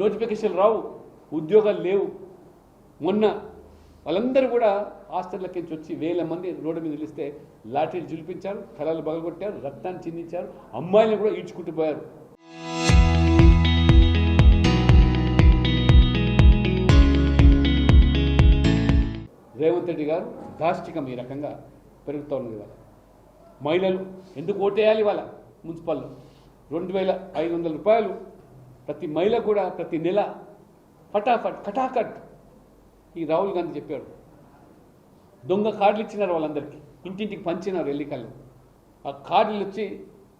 Notification రావు, ఉద్యోగాలు లేవు. మొన్న వాళ్ళందరూ కూడా హాస్టళ్ళకి వచ్చి వేల మంది రోడ్డు మీద నిలిస్తే లాఠీలు జులిపించారు, తలలు పగలగొట్టారు, రక్తాన్ని చిందించారు, అమ్మాయిలను కూడా ఈడ్చుకుంటూ పోయారు. రేవంత్ రెడ్డి గారు దాష్టికం ఈ రకంగా పెరుగుతూ ఉన్నది. ఇవాళ మహిళలు ఎందుకు ఓటేయాలి? ఇవాళ మున్సిపల్లో 2500 రూపాయలు ప్రతి మహిళ కూడా ప్రతి నెల ఫటాఫట్ కటాకట్. ఈ రాహుల్ గాంధీ చెప్పాడు, దొంగ కార్డులు ఇచ్చినారు వాళ్ళందరికీ, ఇంటింటికి పంచినారు ఎన్నికల్లో. ఆ కార్డులు వచ్చి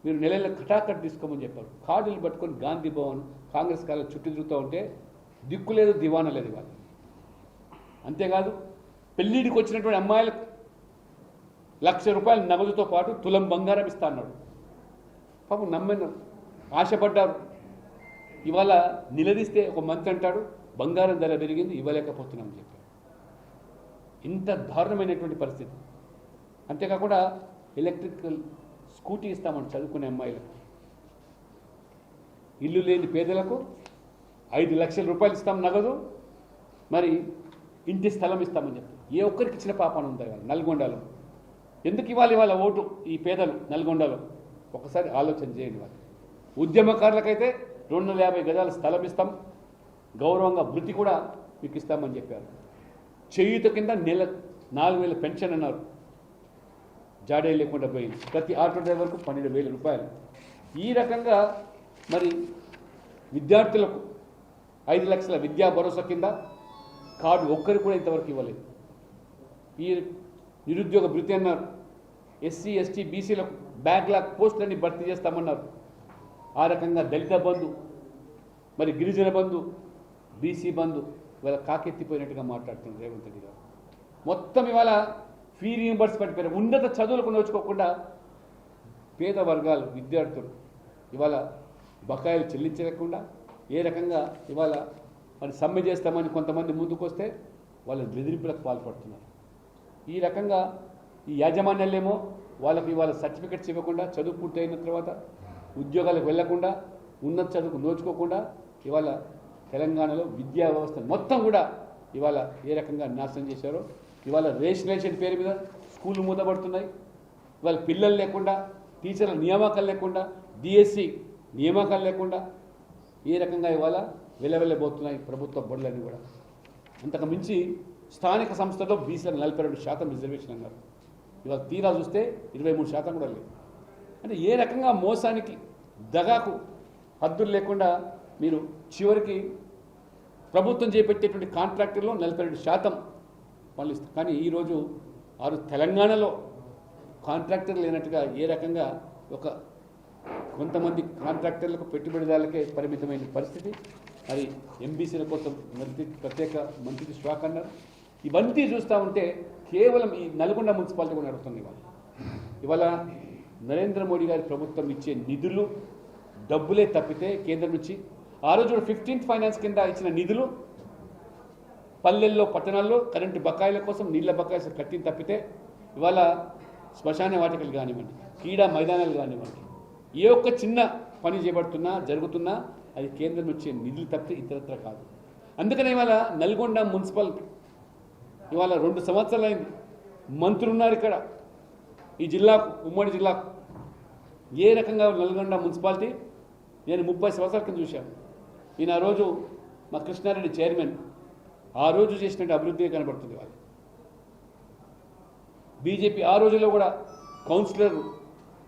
మీరు నెల కటాకట్ తీసుకోమని చెప్పారు. కార్డులు పట్టుకొని గాంధీ భవన్, కాంగ్రెస్ కార్యాలయం చుట్టూ తిరుగుతూ ఉంటే దిక్కు లేదు, దివానా లేదు ఇవాళ. అంతేకాదు పెళ్ళిడికి వచ్చినటువంటి అమ్మాయిలకు 1,00,000 రూపాయల నగదుతో పాటు తులం బంగారం ఇస్తా అన్నాడు. పాపం నమ్మినారు, ఆశపడ్డారు. ఇవాళ నిలదీస్తే ఒక మంత్రి అంటాడు బంగారం ధర పెరిగింది, ఇవ్వలేకపోతున్నామని చెప్పారు. ఇంత దారుణమైనటువంటి పరిస్థితి. అంతేకాకుండా ఎలక్ట్రికల్ స్కూటీ ఇస్తామని చదువుకునే అమ్మాయిలకు, ఇల్లు లేని పేదలకు 5 లక్షల రూపాయలు ఇస్తాం నగదు, మరి ఇంటి స్థలం ఇస్తామని చెప్పి ఏ ఒక్కరికి ఇచ్చిన పాపాను ఉంది కదా నల్గొండలో. ఎందుకు ఇవ్వాలి ఇవాళ ఓటు ఈ పేదలు నల్గొండలో? ఒకసారి ఆలోచన చేయండి. వాళ్ళు ఉద్యమకారులకైతే 250 గజాల స్థలం ఇస్తాం, గౌరవంగా వృత్తి కూడా మీకు ఇస్తామని చెప్పారు. చేయూత కింద నెల 4,000 పెన్షన్ అన్నారు, జాడే లేకుండా పోయింది. ప్రతి ఆటో డ్రైవర్కు 12,000 రూపాయలు. ఈ రకంగా మరి విద్యార్థులకు 5 లక్షల విద్యా భరోసా కింద కార్డు ఒక్కరికి కూడా ఇంతవరకు ఇవ్వలేదు. ఈ నిరుద్యోగ భృతి అన్నారు, ఎస్సీ ఎస్టీ బీసీలకు బ్యాక్లాగ్ పోస్టులన్నీ భర్తీ చేస్తామన్నారు. ఆ రకంగా దళిత బంధు, మరి గిరిజన బంధు, బీసీ బంధు ఇవాళ కాకెత్తిపోయినట్టుగా మాట్లాడుతున్నారు రేవంత్ రెడ్డి గారు. మొత్తం ఇవాళ ఫీ రీయింబర్స్మెంట్ పేరు ఉన్నత చదువులకు నోచుకోకుండా పేద వర్గాలు విద్యార్థులు ఇవాళ బకాయిలు చెల్లించలేకుండా ఏ రకంగా ఇవాళ మరి సమ్మె చేస్తామని కొంతమంది ముందుకొస్తే వాళ్ళ బెదిరింపులకు పాల్పడుతున్నారు. ఈ రకంగా ఈ యాజమాన్యాలేమో వాళ్ళకి ఇవాళ సర్టిఫికెట్స్ ఇవ్వకుండా, చదువు పూర్తయిన తర్వాత ఉద్యోగాలకు వెళ్లకుండా, ఉన్నత చదువుకు నోచుకోకుండా ఇవాళ తెలంగాణలో విద్యా వ్యవస్థ మొత్తం కూడా ఇవాళ ఏ రకంగా నాశనం చేశారో. ఇవాళ రేషనలైజేషన్ పేరు మీద స్కూళ్ళు మూతపడుతున్నాయి. ఇవాళ పిల్లలు లేకుండా, టీచర్ల నియామకాలు లేకుండా, డిఎస్సి నియామకాలు లేకుండా ఏ రకంగా ఇవాళ వెళ్ళబోతున్నాయి ప్రభుత్వ బడులన్నీ కూడా. అంతకు మించి స్థానిక సంస్థల్లో బీసీలకు 42% రిజర్వేషన్ అన్నారు. ఇవాళ తీరా చూస్తే 23% కూడా లేదు. అంటే ఏ రకంగా మోసానికి, దగాకు హద్దులు లేకుండా మీరు చివరికి ప్రభుత్వం చేపట్టేటువంటి కాంట్రాక్టర్లో 42% వాళ్ళు ఇస్తారు. కానీ ఈరోజు తెలంగాణలో కాంట్రాక్టర్ లేనట్టుగా ఏ రకంగా కొంతమంది కాంట్రాక్టర్లకు పెట్టుబడిదారులకే పరిమితమైన పరిస్థితి. మరి ఎంబీసీల కోసం ప్రత్యేక మంత్రికి స్టాక్ అన్నారు. ఇవన్నీ చూస్తూ ఉంటే కేవలం ఈ నల్గొండ మున్సిపాలిటీ కూడా నడుస్తుంది. ఇవాళ నరేంద్ర మోడీ గారి ప్రభుత్వం ఇచ్చే నిధులు డబ్బులే తప్పితే కేంద్రం నుంచి ఆ రోజు 15th ఫైనాన్స్ కింద ఇచ్చిన నిధులు పల్లెల్లో, పట్టణాల్లో కరెంటు బకాయిల కోసం, నీళ్ల బకాయిలు కట్టిన తప్పితే ఇవాళ శ్మశాన వాటికలు కానివ్వండి, క్రీడా మైదానాలు కానివ్వండి, ఏ ఒక్క చిన్న పని చేపడుతున్నా జరుగుతున్నా అది కేంద్రం వచ్చే నిధులు తప్పితే ఇతరత్ర కాదు. అందుకనే ఇవాళ నల్గొండ మున్సిపల్ ఇవాళ 2 సంవత్సరాలు అయింది. మంత్రులు ఉన్నారు ఇక్కడ ఈ జిల్లాకు, ఉమ్మడి జిల్లాకు. ఏ రకంగా నల్గొండ మున్సిపాలిటీ నేను 30 సంవత్సరాల కింద చూశాను. ఈయన ఆ రోజు మా కృష్ణారెడ్డి చైర్మన్, ఆ రోజు చేసినట్టు అభివృద్ధి కనబడుతుంది. వాళ్ళు బీజేపీ ఆ రోజుల్లో కూడా కౌన్సిలర్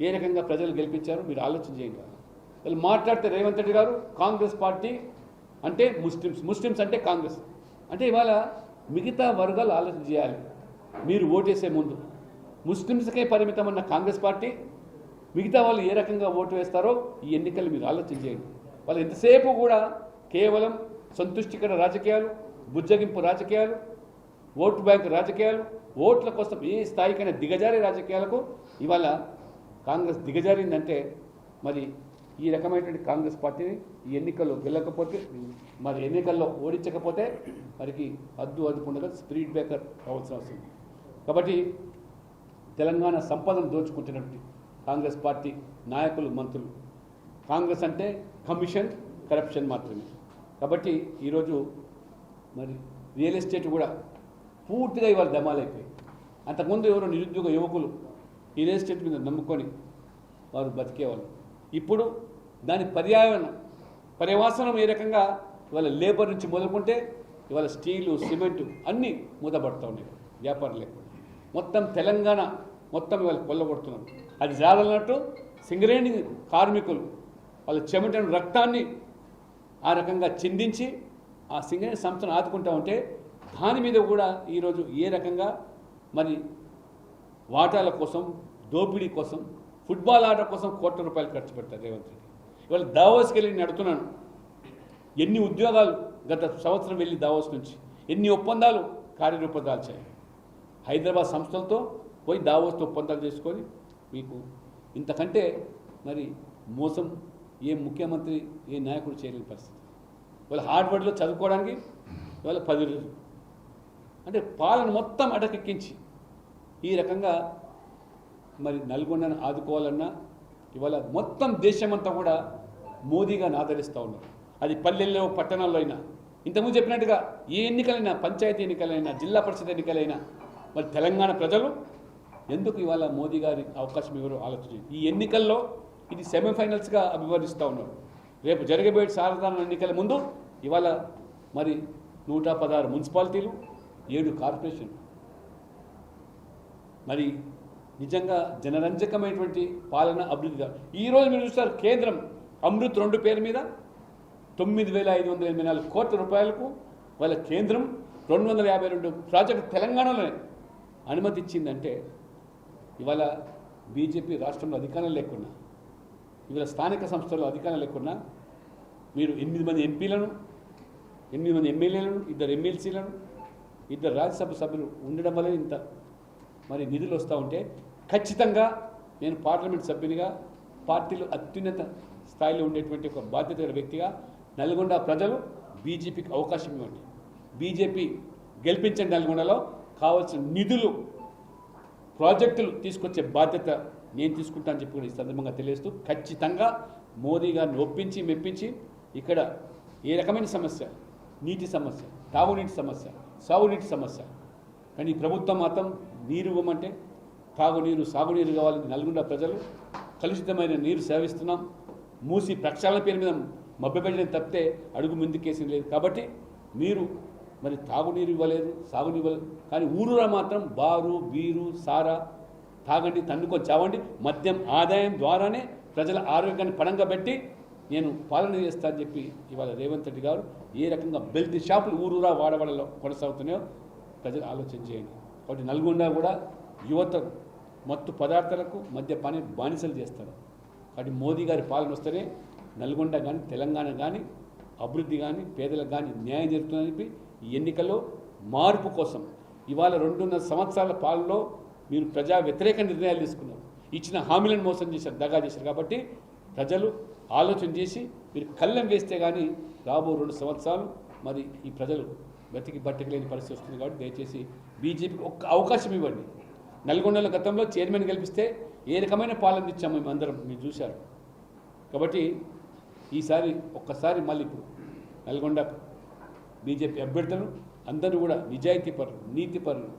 ఏ రకంగా ప్రజలు గెలిపించారో మీరు ఆలోచన చేయండి. వాళ్ళు మాట్లాడితే రేవంత్ రెడ్డి గారు కాంగ్రెస్ పార్టీ అంటే ముస్లిమ్స్ అంటే కాంగ్రెస్ అంటే ఇవాళ మిగతా వర్గాలు ఆలోచన చేయాలి. మీరు ఓటేసే ముందు ముస్లిమ్స్కే పరిమితమన్న కాంగ్రెస్ పార్టీ మిగతా వాళ్ళు ఏ రకంగా ఓటు వేస్తారో ఈ ఎన్నికలు మీరు ఆలోచన చేయండి. వాళ్ళు ఎంతసేపు కూడా కేవలం సంతుష్టికర రాజకీయాలు, బుజ్జగింపు రాజకీయాలు, ఓటు బ్యాంకు రాజకీయాలు, ఓట్ల కోసం ఏ స్థాయికైనా దిగజారే రాజకీయాలకు ఇవాళ కాంగ్రెస్ దిగజారిందంటే మరి ఈ రకమైనటువంటి కాంగ్రెస్ పార్టీని ఈ ఎన్నికల్లో గెలకపోతే, మరి ఎన్నికల్లో ఓడించకపోతే మరికి అదుపుండగా స్పిరిట్ బ్రేకర్ కావాల్సిన అవసరం. కాబట్టి తెలంగాణ సంపదను దోచుకుంటున్నటువంటి కాంగ్రెస్ పార్టీ నాయకులు, మంత్రులు, కాంగ్రెస్ అంటే కమిషన్, కరప్షన్ మాత్రమే. కాబట్టి ఈరోజు మరి రియల్ ఎస్టేట్ కూడా పూర్తిగా ఇవాళ దమాలైపోయి. అంతకుముందు ఎవరో నిరుద్యోగ యువకులు ఈ రియల్ ఎస్టేట్ మీద నమ్ముకొని వారు బతికేవాళ్ళు. ఇప్పుడు దాని పర్యవసనం ఏ రకంగా ఇవాళ లేబర్ నుంచి మొదలుకుంటే ఇవాళ స్టీలు, సిమెంటు అన్నీ మూతపడుతూ ఉన్నాయి. వ్యాపారం లేకుండా మొత్తం తెలంగాణ మొత్తం ఇవాళ కొల్లగొడుతున్నారు. అది జాలన్నట్టు సింగరేణి కార్మికులు వాళ్ళ చెమటను, రక్తాన్ని ఆ రకంగా చిందించి ఆ సింగరేణి సంస్థను ఆదుకుంటూ ఉంటే దాని మీద కూడా ఈరోజు ఏ రకంగా మరి వాటాల కోసం, దోపిడీ కోసం, ఫుట్బాల్ ఆట కోసం కోట్ల రూపాయలు ఖర్చు పెడతారు రేవంత్ రెడ్డి. ఇవాళ దావోస్కి వెళ్ళి నేను అడుగుతున్నాను, ఎన్ని ఉద్యోగాలు గత సంవత్సరం వెళ్ళి దావోస్ నుంచి ఎన్ని ఒప్పందాలు కార్యరూపం దాల్చాయి. హైదరాబాద్ సంస్థలతో పోయి దావోస్తో ఒప్పందాలు చేసుకొని మీకు ఇంతకంటే మరి మోసం ఏ ముఖ్యమంత్రి, ఏ నాయకుడు చేయలేని పరిస్థితి. వాళ్ళ హార్డ్వర్డ్లో చదువుకోవడానికి ఇవాళ 10 రోజులు అంటే పాలన మొత్తం అటకెక్కించి ఈ రకంగా మరి నల్గొండను ఆదుకోవాలన్నా ఇవాళ మొత్తం దేశమంతా కూడా మోదీ గారిని ఆదరిస్తూ ఉన్నారు. అది పల్లెల్లో, పట్టణాల్లో అయినా. ఇంతకుముందు చెప్పినట్టుగా ఏ ఎన్నికలైనా, పంచాయతీ ఎన్నికలైనా, జిల్లా పరిషత్ ఎన్నికలైనా మరి తెలంగాణ ప్రజలు ఎందుకు ఇవాళ మోదీ గారి అవకాశం ఎవరు ఆలోచించి ఈ ఎన్నికల్లో ఇది సెమీఫైనల్స్గా అభివర్ణిస్తూ ఉన్నారు. రేపు జరగబోయే సాధారణ ఎన్నికల ముందు ఇవాళ మరి 116 మున్సిపాలిటీలు, 7 కార్పొరేషన్ మరి నిజంగా జనరంజకమైనటువంటి పాలన, అభివృద్ధిగా ఈరోజు మీరు చూస్తారు కేంద్రం అమృత్ 2 పేరు మీద 9,584 కోట్ల రూపాయలకు వాళ్ళ కేంద్రం 252 ప్రాజెక్టు తెలంగాణలోనే అనుమతి ఇచ్చిందంటే ఇవాళ బీజేపీ రాష్ట్రంలో అధికారం లేకున్నా, ఇవాళ స్థానిక సంస్థల్లో అధికారం లేకున్నా మీరు 8 మంది ఎంపీలను, 8 మంది ఎమ్మెల్యేలను, 2 ఎమ్మెల్సీలను, 2 రాజ్యసభ సభ్యులు ఉండడం వల్ల ఇంత మరి నిధులు వస్తూ ఉంటే ఖచ్చితంగా నేను పార్లమెంట్ సభ్యునిగా పార్టీలో అత్యున్నత స్థాయిలో ఉండేటువంటి ఒక బాధ్యత గల వ్యక్తిగా నల్గొండ ప్రజలు బీజేపీకి అవకాశం ఇవ్వండి. బీజేపీ గెలిపించండి. నల్గొండలో కావాల్సిన నిధులు, ప్రాజెక్టులు తీసుకొచ్చే బాధ్యత నేను తీసుకుంటానని చెప్పి ఈ సందర్భంగా తెలియజేస్తూ ఖచ్చితంగా మోదీ గారిని ఒప్పించి మెప్పించి ఇక్కడ ఏ రకమైన సమస్య, నీటి సమస్య, తాగునీటి సమస్య, సాగునీటి సమస్య, కానీ ప్రభుత్వం మాత్రం నీరు ఇవ్వమంటే తాగునీరు, సాగునీరు కావాలని నల్గొండ ప్రజలు కలుషితమైన నీరు సేవిస్తున్నాం. మూసి ప్రక్షాళన పేరు మీద మభ్యపెట్టడం తప్పితే అడుగు ముందుకేసింది లేదు. కాబట్టి మీరు మరి తాగునీరు ఇవ్వలేదు, సాగునీరు ఇవ్వలేదు, కానీ ఊరూరా మాత్రం బారు, బీరు, సారా తాగండి, తన్నుకొని చావండి, మద్యం ఆదాయం ద్వారానే ప్రజల ఆరోగ్యాన్ని పణంగా పెట్టి నేను పాలన చేస్తానని చెప్పి ఇవాళ రేవంత్ రెడ్డి గారు ఏ రకంగా బెల్ట్ షాపులు ఊరూరా వాడవాడలో కొనసాగుతున్నాయో ప్రజలు ఆలోచన చేయండి. కాబట్టి నల్గొండ కూడా యువత మత్తు పదార్థాలకు మద్యపాని బానిసలు చేస్తారు. కాబట్టి మోదీ గారి పాలన వస్తేనే నల్గొండ కానీ, తెలంగాణ కానీ, అభివృద్ధి కానీ, పేదలకు కానీ న్యాయం జరుగుతుందని చెప్పి ఈ ఎన్నికల్లో మార్పు కోసం ఇవాళ 2.5 సంవత్సరాల పాలనలో మీరు ప్రజా వ్యతిరేక నిర్ణయాలు తీసుకున్నారు, ఇచ్చిన హామీలను మోసం చేశారు, దగా చేశారు. కాబట్టి ప్రజలు ఆలోచన చేసి మీరు కళ్ళెం వేస్తే కానీ రాబో 2 సంవత్సరాలు మరి ఈ ప్రజలు బతికి బట్టకలేని పరిస్థితి వస్తుంది. కాబట్టి దయచేసి బీజేపీకి ఒక్క అవకాశం ఇవ్వండి. నల్గొండలో గతంలో చైర్మన్ గెలిపిస్తే ఏ రకమైన పాలన ఇచ్చాము మేము అందరం, మీరు చూశారు. కాబట్టి ఈసారి ఒక్కసారి మళ్ళీ ఇప్పుడు నల్గొండ బీజేపీ అభ్యర్థులు అందరూ కూడా నిజాయితీ పరులు, నీతి పరులు,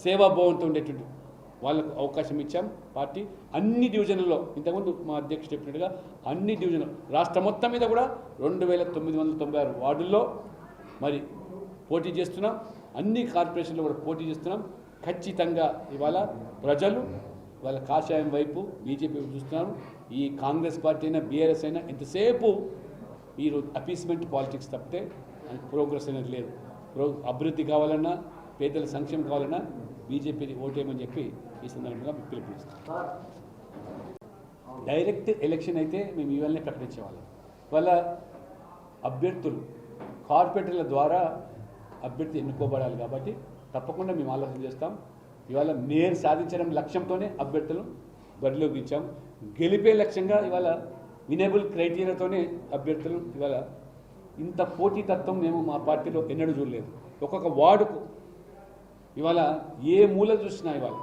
సేవాభావంతో ఉండేటువంటి వాళ్ళకు అవకాశం ఇచ్చాం. పార్టీ అన్ని డివిజన్లలో ఇంతకుముందు మా అధ్యక్షుడు చెప్పినట్టుగా అన్ని డివిజన్లు రాష్ట్రం మొత్తం మీద కూడా 2,996 వార్డుల్లో మరి పోటీ చేస్తున్నాం. అన్ని కార్పొరేషన్లో కూడా పోటీ చేస్తున్నాం. ఖచ్చితంగా ఇవాళ ప్రజలు వాళ్ళ కాషాయం వైపు బీజేపీ వైపు చూస్తున్నారు. ఈ కాంగ్రెస్ పార్టీ అయినా, బీఆర్ఎస్ అయినా ఎంతసేపు ఈరోజు అపీస్మెంట్ పాలిటిక్స్ తప్పితే ప్రోగ్రెస్ అనేది లేదు. అభివృద్ధి కావాలన్నా, పేదల సంక్షేమం కావాలన్నా బీజేపీని ఓటేయమని చెప్పి ఈ సందర్భంగా పిలుపునిస్తాం. డైరెక్ట్ ఎలక్షన్ అయితే మేము ఇవాళనే ప్రకటించేవాళ్ళం. వాళ్ళ అభ్యర్థులు కార్పొరేటర్ల ద్వారా అభ్యర్థి ఎన్నుకోబడాలి. కాబట్టి తప్పకుండా మేము ఆలోచన చేస్తాం. ఇవాళ మేయర్ సాధించడం లక్ష్యంతోనే అభ్యర్థులు బరిలోకి ఇచ్చాం. గెలిపే లక్ష్యంగా ఇవాళ వినేబుల్ క్రైటీరియాతోనే అభ్యర్థులు ఇవాళ ఇంత పోటీతత్వం మేము మా పార్టీలో ఎన్నడూ చూడలేదు. ఒక్కొక్క వార్డుకు ఇవాళ ఏ మూల చూసినా ఇవాళ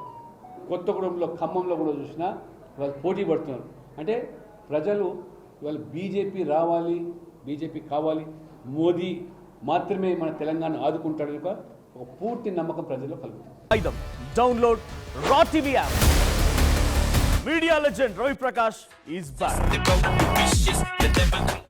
కొత్తగూడెంలో, ఖమ్మంలో కూడా చూసినా ఇవాళ పోటీ పడుతున్నారు. అంటే ప్రజలు ఇవాళ బీజేపీ రావాలి, బీజేపీ కావాలి మోదీ మాత్రమే మన తెలంగాణ ఆదుకుంటాడని ఒక పూర్తి నమ్మకం ప్రజల్లో కలుగుతుంది. డౌన్లోడ్ రా TV app. Media legend Ravi Prakash is back.